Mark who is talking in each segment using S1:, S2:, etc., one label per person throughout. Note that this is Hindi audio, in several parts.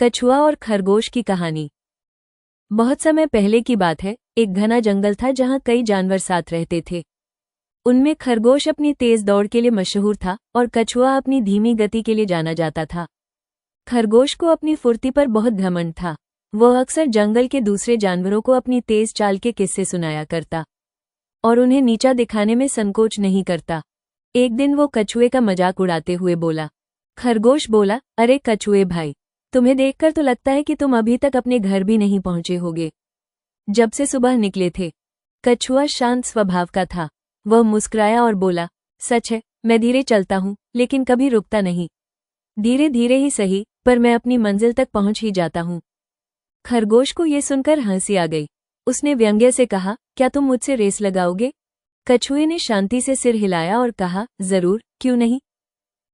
S1: कछुआ और खरगोश की कहानी। बहुत समय पहले की बात है। एक घना जंगल था जहां कई जानवर साथ रहते थे। उनमें खरगोश अपनी तेज दौड़ के लिए मशहूर था और कछुआ अपनी धीमी गति के लिए जाना जाता था। खरगोश को अपनी फुर्ती पर बहुत घमंड था। वह अक्सर जंगल के दूसरे जानवरों को अपनी तेज चाल के किस्से सुनाया करता और उन्हें नीचा दिखाने में संकोच नहीं करता। एक दिन वो कछुए का मजाक उड़ाते हुए बोला। खरगोश बोला, अरे कछुए भाई, तुम्हें देखकर तो लगता है कि तुम अभी तक अपने घर भी नहीं पहुंचे होगे। जब से सुबह निकले थे। कछुआ शांत स्वभाव का था। वह मुस्कुराया और बोला, सच है, मैं धीरे चलता हूं, लेकिन कभी रुकता नहीं। धीरे धीरे ही सही, पर मैं अपनी मंजिल तक पहुंच ही जाता हूं। खरगोश को ये सुनकर हंसी आ गई। उसने व्यंग्य से कहा, क्या तुम मुझसे रेस लगाओगे? कछुए ने शांति से सिर हिलाया और कहा, जरूर, क्यों नहीं।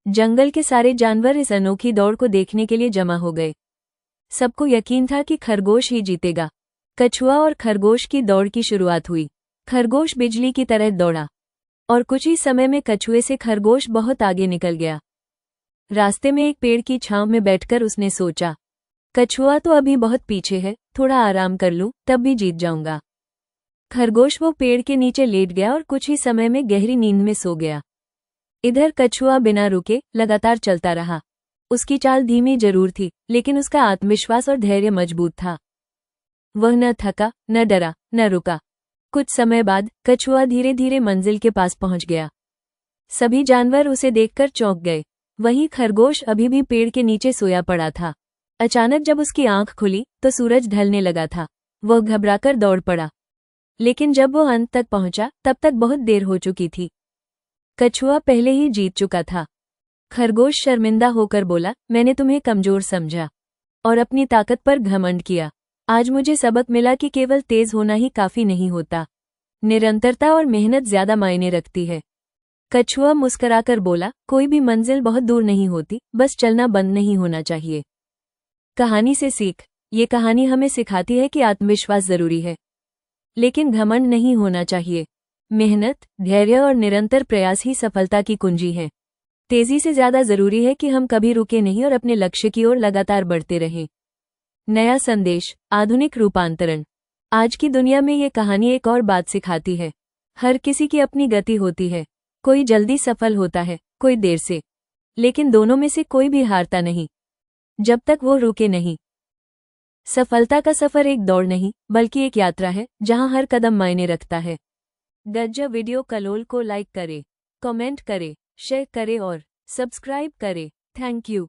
S1: जंगल के सारे जानवर इस अनोखी दौड़ को देखने के लिए जमा हो गए। सबको यकीन था कि खरगोश ही जीतेगा। कछुआ और खरगोश की दौड़ की शुरुआत हुई। खरगोश बिजली की तरह दौड़ा और कुछ ही समय में कछुए से खरगोश बहुत आगे निकल गया। रास्ते में एक पेड़ की छांव में बैठकर उसने सोचा, कछुआ तो अभी बहुत पीछे है, थोड़ा आराम कर लूं, तब भी जीत जाऊंगा। खरगोश वो पेड़ के नीचे लेट गया और कुछ ही समय में गहरी नींद में सो गया। इधर कछुआ बिना रुके लगातार चलता रहा। उसकी चाल धीमी जरूर थी, लेकिन उसका आत्मविश्वास और धैर्य मजबूत था। वह न थका, न डरा, न रुका। कुछ समय बाद कछुआ धीरे धीरे मंजिल के पास पहुंच गया। सभी जानवर उसे देखकर चौंक गए। वहीं खरगोश अभी भी पेड़ के नीचे सोया पड़ा था। अचानक जब उसकी आंख खुली तो सूरज ढलने लगा था। वह घबराकर दौड़ पड़ा, लेकिन जब वो अंत तक पहुंचा तब तक बहुत देर हो चुकी थी। कछुआ पहले ही जीत चुका था। खरगोश शर्मिंदा होकर बोला, मैंने तुम्हें कमजोर समझा और अपनी ताकत पर घमंड किया। आज मुझे सबक मिला कि केवल तेज होना ही काफी नहीं होता। निरंतरता और मेहनत ज्यादा मायने रखती है। कछुआ मुस्कुराकर बोला, कोई भी मंजिल बहुत दूर नहीं होती, बस चलना बंद नहीं होना चाहिए। कहानी से सीख। ये कहानी हमें सिखाती है कि आत्मविश्वास जरूरी है, लेकिन घमंड नहीं होना चाहिए। मेहनत, धैर्य और निरंतर प्रयास ही सफलता की कुंजी है। तेजी से ज्यादा जरूरी है कि हम कभी रुके नहीं और अपने लक्ष्य की ओर लगातार बढ़ते रहें। नया संदेश, आधुनिक रूपांतरण। आज की दुनिया में ये कहानी एक और बात सिखाती है। हर किसी की अपनी गति होती है। कोई जल्दी सफल होता है, कोई देर से, लेकिन दोनों में से कोई भी हारता नहीं जब तक वो रुके नहीं। सफलता का सफर एक दौड़ नहीं, बल्कि एक यात्रा है, जहां हर कदम मायने रखता है। गज्जा वीडियो कलोल को लाइक करे, कमेंट करे, शेयर करे और सब्सक्राइब करे। Thank you.